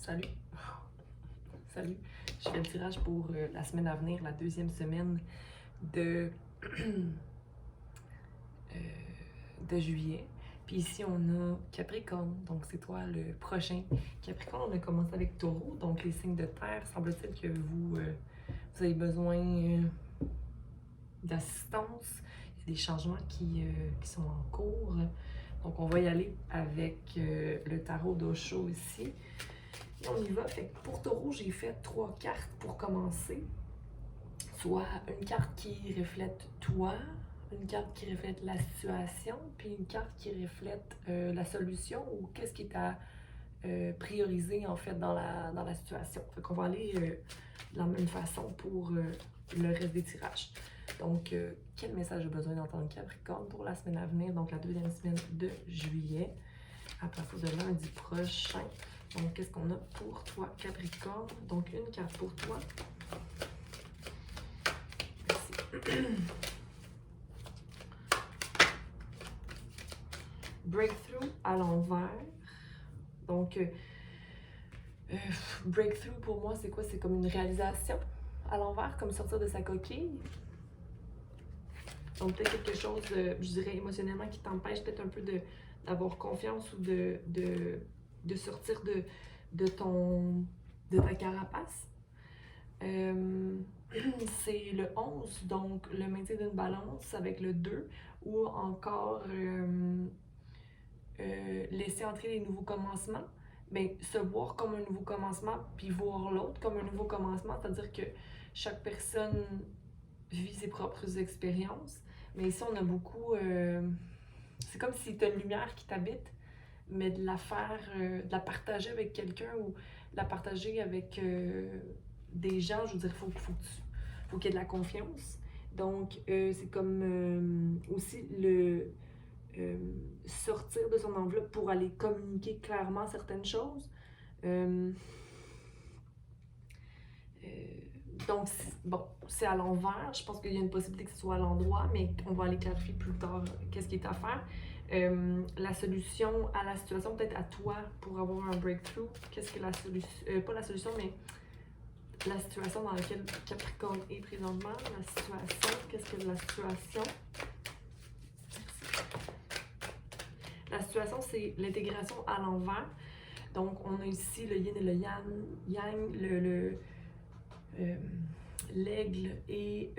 Salut! Salut! Je fais le tirage pour la semaine à venir, la deuxième semaine de, de juillet. Puis ici, on a Capricorne, donc c'est toi le prochain. Capricorne, on a commencé avec Taureau, donc les signes de terre. Semble-t-il que vous avez besoin d'assistance. Il y a des changements qui sont en cours. Donc, on va y aller avec le tarot d'Osho ici. Et on y va. Fait que pour Taureau, j'ai fait 3 cartes pour commencer. Soit une carte qui reflète toi, une carte qui reflète la situation, puis une carte qui reflète la solution ou qu'est-ce qui est à prioriser en fait dans la situation. Fait qu'on va aller de la même façon pour le reste des tirages. Donc, quel message a besoin d'entendre Capricorne pour la semaine à venir, donc la deuxième semaine de juillet, à partir de lundi prochain. Donc, qu'est-ce qu'on a pour toi, Capricorne? Donc, une carte pour toi. Merci. Breakthrough à l'envers. Donc, breakthrough pour moi, c'est quoi? C'est comme une réalisation à l'envers, comme sortir de sa coquille. Donc, peut-être quelque chose, je dirais, émotionnellement qui t'empêche peut-être un peu d'avoir confiance ou de sortir de ta carapace. C'est le 11, donc le maintien d'une balance avec le 2, ou encore laisser entrer les nouveaux commencements. Bien, se voir comme un nouveau commencement, puis voir l'autre comme un nouveau commencement, c'est-à-dire que chaque personne vit ses propres expériences. Mais ici, on a beaucoup... c'est comme si tu as une lumière qui t'habite, mais de la faire, de la partager avec quelqu'un ou de la partager avec des gens, je veux dire, faut qu'il y ait de la confiance. Donc, c'est comme aussi le sortir de son enveloppe pour aller communiquer clairement certaines choses. Donc, bon, c'est à l'envers. Je pense qu'il y a une possibilité que ce soit à l'endroit, mais on va aller clarifier plus tard qu'est-ce qui est à faire. La solution à la situation, peut-être à toi pour avoir un breakthrough. Qu'est-ce que la solution, pas la solution, mais la situation dans laquelle Capricorne est présentement. La situation, qu'est-ce que la situation? La situation, c'est l'intégration à l'envers. Donc, on a ici le yin et le yang, l'aigle et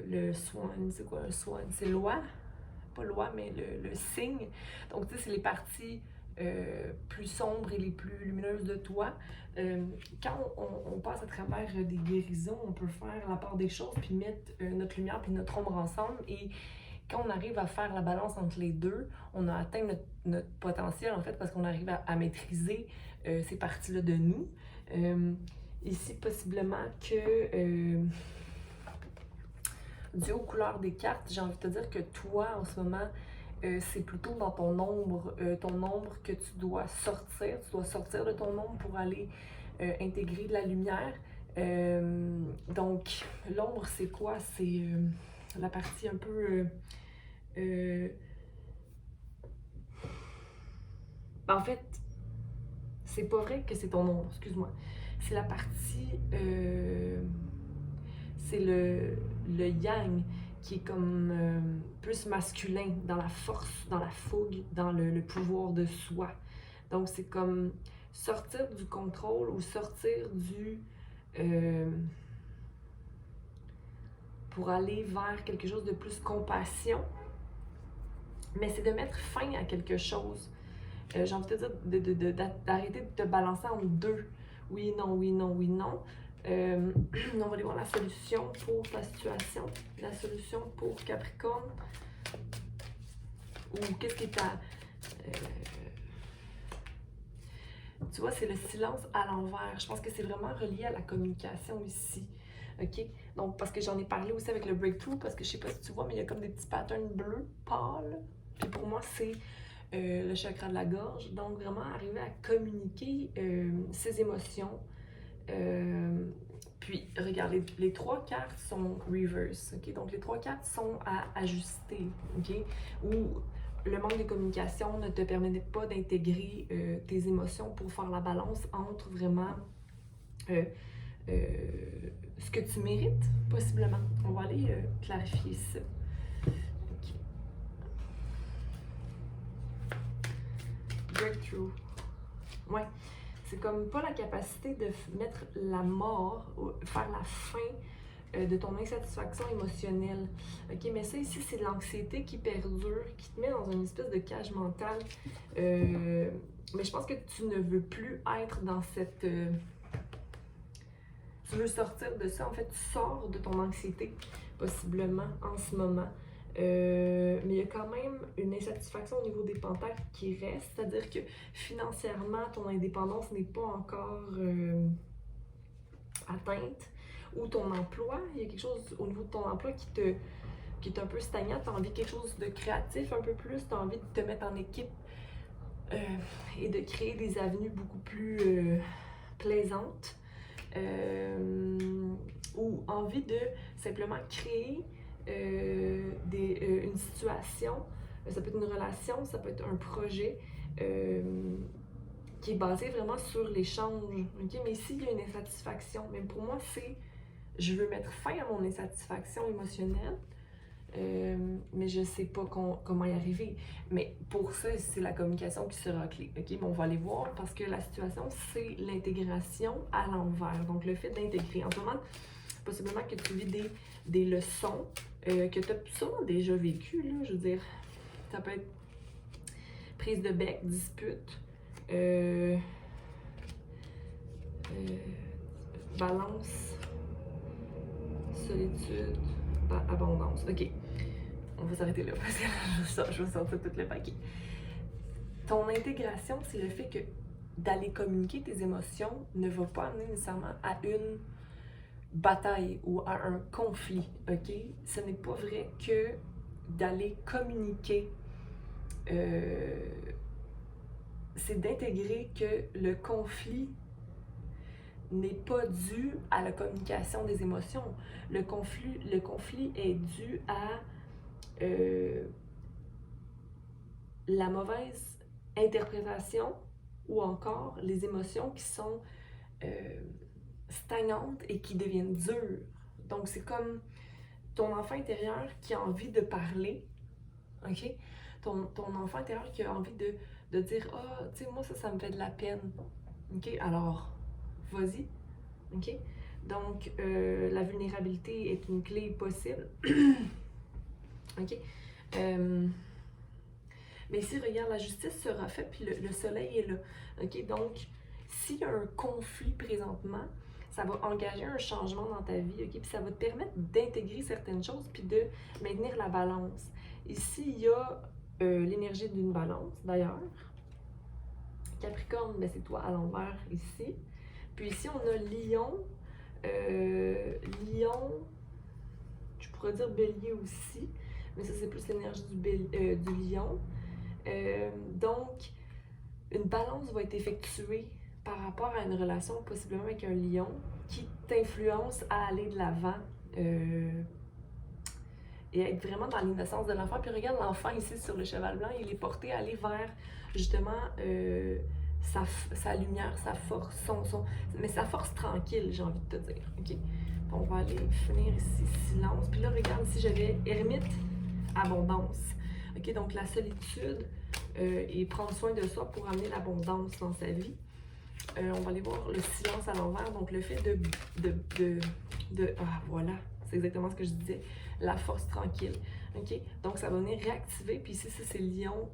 le swan. C'est quoi un swan? C'est l'oie, pas l'oie, mais le cygne. Donc, tu sais, c'est les parties plus sombres et les plus lumineuses de toi. Quand on passe à travers des guérisons, on peut faire la part des choses, puis mettre notre lumière puis notre ombre ensemble. Et quand on arrive à faire la balance entre les deux, on a atteint notre potentiel, en fait, parce qu'on arrive à maîtriser ces parties-là de nous. Ici, possiblement que, dû aux couleurs des cartes, j'ai envie de te dire que toi, en ce moment, c'est plutôt dans ton ombre que tu dois sortir. Tu dois sortir de ton ombre pour aller intégrer de la lumière. Donc, l'ombre, c'est quoi? C'est la partie un peu... en fait, c'est pas vrai que c'est ton ombre, excuse-moi. C'est la partie... c'est le yang qui est comme plus masculin, dans la force, dans la fougue, dans le pouvoir de soi. Donc, c'est comme sortir du contrôle ou sortir du... pour aller vers quelque chose de plus compassion. Mais c'est de mettre fin à quelque chose. J'ai envie de te dire d'arrêter de te balancer entre deux. Oui, non, oui, non, oui, non. On va aller voir la solution pour ta situation. La solution pour Capricorne. Ou qu'est-ce qui est à... tu vois, c'est le silence à l'envers. Je pense que c'est vraiment relié à la communication ici. OK? Donc, parce que j'en ai parlé aussi avec le breakthrough, parce que je sais pas si tu vois, mais il y a comme des petits patterns bleus pâles. Puis pour moi, c'est le chakra de la gorge. Donc, vraiment arriver à communiquer ses émotions. Puis, regarde, les 3 cartes sont reverse. OK? Donc, les 3 cartes sont à ajuster. OK? Ou le manque de communication ne te permet pas d'intégrer tes émotions pour faire la balance entre vraiment ce que tu mérites, possiblement. On va aller clarifier ça. Okay. Breakthrough. Ouais. C'est comme pas la capacité de mettre la mort, faire la fin de ton insatisfaction émotionnelle. OK, mais ça ici, c'est de l'anxiété qui perdure, qui te met dans une espèce de cage mentale. Mais je pense que tu ne veux plus être dans cette... tu veux sortir de ça. En fait, tu sors de ton anxiété, possiblement, en ce moment. Mais il y a quand même une insatisfaction au niveau des pentacles qui reste, c'est-à-dire que financièrement, ton indépendance n'est pas encore atteinte, ou ton emploi, il y a quelque chose au niveau de ton emploi qui est un peu stagnant, tu as envie de quelque chose de créatif un peu plus, tu as envie de te mettre en équipe et de créer des avenues beaucoup plus plaisantes, ou envie de simplement créer une situation, ça peut être une relation, ça peut être un projet qui est basé vraiment sur l'échange. Okay? Mais ici, il y a une insatisfaction. Mais pour moi, c'est je veux mettre fin à mon insatisfaction émotionnelle, mais je ne sais pas comment y arriver. Mais pour ça, c'est la communication qui sera clé. Okay? Mais on va aller voir parce que la situation, c'est l'intégration à l'envers. Donc, le fait d'intégrer. En ce moment, possiblement que tu vis des leçons que tu as sûrement déjà vécues. Là, je veux dire, ça peut être prise de bec, dispute, balance, solitude, abondance. OK. On va s'arrêter là parce que je vais sortir tout le paquet. Ton intégration, c'est le fait que d'aller communiquer tes émotions ne va pas amener nécessairement à une bataille ou à un conflit, OK? Ce n'est pas vrai que d'aller communiquer, c'est d'intégrer que le conflit n'est pas dû à la communication des émotions. Le conflit est dû à la mauvaise interprétation ou encore les émotions qui sont stagnantes et qui deviennent dures. Donc, c'est comme ton enfant intérieur qui a envie de parler, OK? Ton enfant intérieur qui a envie de dire « Ah, tu sais, moi, ça me fait de la peine. » OK? Alors, vas-y. OK? Donc, la vulnérabilité est une clé possible. OK? Mais ici, regarde, la justice sera faite, puis le soleil est là. OK? Donc, s'il y a un conflit présentement, ça va engager un changement dans ta vie, OK? Puis ça va te permettre d'intégrer certaines choses, puis de maintenir la balance. Ici, il y a l'énergie d'une balance, d'ailleurs. Capricorne, ben, c'est toi à l'envers ici. Puis ici, on a Lion. Lion, je pourrais dire Bélier aussi, mais ça, c'est plus l'énergie du Lion. Donc, une balance va être effectuée par rapport à une relation possiblement avec un lion qui t'influence à aller de l'avant et être vraiment dans l'innocence de l'enfant. Puis regarde l'enfant ici sur le cheval blanc, il est porté à aller vers justement sa lumière, sa force, mais sa force tranquille, j'ai envie de te dire. OK? On va aller finir ici, silence. Puis là, regarde ici, j'avais ermite, abondance. OK? Donc la solitude et prendre soin de soi pour amener l'abondance dans sa vie. On va aller voir le silence à l'envers, donc le fait ah voilà, c'est exactement ce que je disais, la force tranquille, ok? Donc ça va venir réactiver, puis ici c'est Lion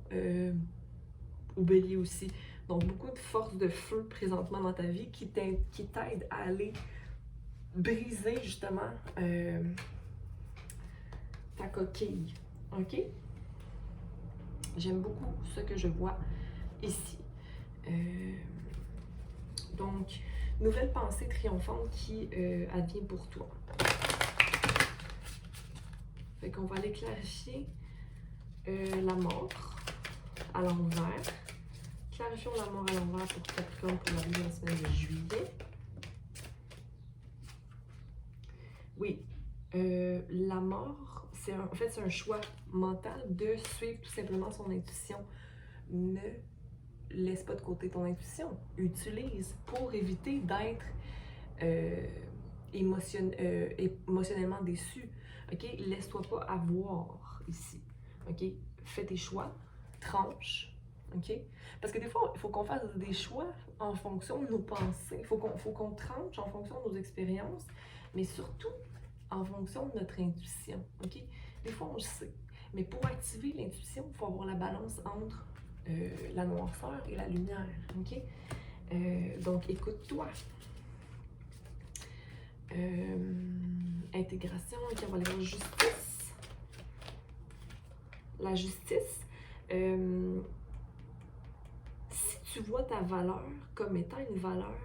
ou Bélier aussi, donc beaucoup de force de feu présentement dans ta vie qui t'aide à aller briser justement ta coquille, ok? J'aime beaucoup ce que je vois ici. Donc, nouvelle pensée triomphante qui advient pour toi. Fait qu'on va aller clarifier la mort à l'envers. Clarifions la mort à l'envers pour Capricorne pour la deuxième semaine de juillet. Oui, la mort, en fait, c'est un choix mental de suivre tout simplement son intuition. Ne laisse pas de côté ton intuition. Utilise pour éviter d'être émotionnellement déçu. OK? Laisse-toi pas avoir ici. OK? Fais tes choix, tranche. OK? Parce que des fois, il faut qu'on fasse des choix en fonction de nos pensées. Il faut qu'on tranche en fonction de nos expériences, mais surtout en fonction de notre intuition. OK? Des fois, on le sait. Mais pour activer l'intuition, il faut avoir la balance entre la noirceur et la lumière. OK? Donc, écoute-toi. Intégration, OK, on va aller voir justice. La justice, si tu vois ta valeur comme étant une valeur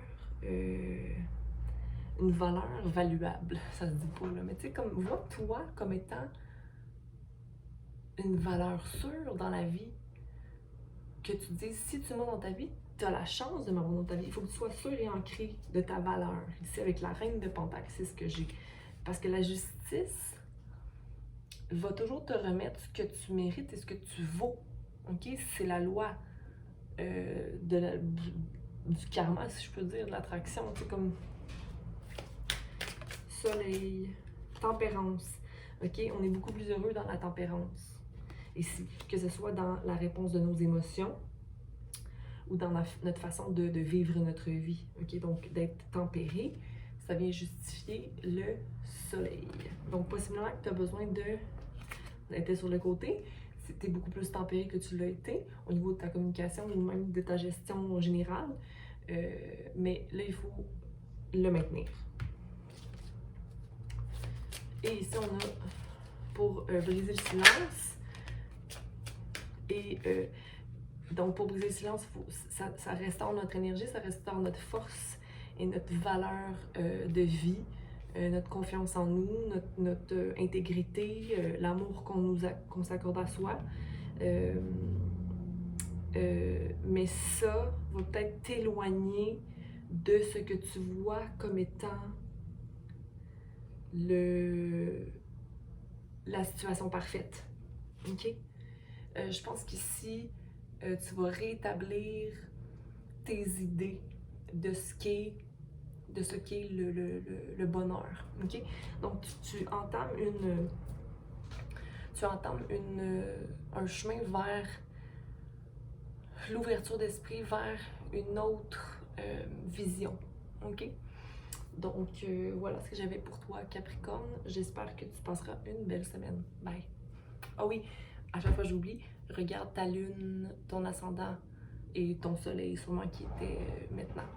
valuable, ça se dit pas, là, mais tu sais, comme, vois-toi comme étant une valeur sûre dans la vie, que tu te dises, si tu m'as dans ta vie, tu as la chance de m'avoir dans ta vie. Il faut que tu sois sûr et ancré de ta valeur. Ici, avec la reine de Pentacle, c'est ce que j'ai. Parce que la justice va toujours te remettre ce que tu mérites et ce que tu vaux. OK? C'est la loi du karma, si je peux dire, de l'attraction. C'est comme soleil, tempérance. OK? On est beaucoup plus heureux dans la tempérance. Ici, que ce soit dans la réponse de nos émotions ou dans notre façon de vivre notre vie. OK? Donc, d'être tempéré, ça vient justifier le soleil. Donc, possiblement que tu as besoin d'être sur le côté. Tu es beaucoup plus tempéré que tu l'as été au niveau de ta communication ou même de ta gestion générale. Mais là, il faut le maintenir. Et ici, on a pour briser le silence. Et donc, pour briser le silence, ça restaure notre énergie, ça restaure notre force et notre valeur de vie, notre confiance en nous, notre intégrité, l'amour qu'on s'accorde à soi. Mais ça va peut-être t'éloigner de ce que tu vois comme étant la situation parfaite. OK? Je pense qu'ici, tu vas rétablir tes idées de ce qu'est le bonheur. OK? Donc, tu entames un chemin vers l'ouverture d'esprit, vers une autre vision. OK? Donc, voilà ce que j'avais pour toi, Capricorne. J'espère que tu passeras une belle semaine. Bye! Ah oui, à chaque fois j'oublie, regarde ta lune, ton ascendant et ton soleil, sûrement qui était maintenant.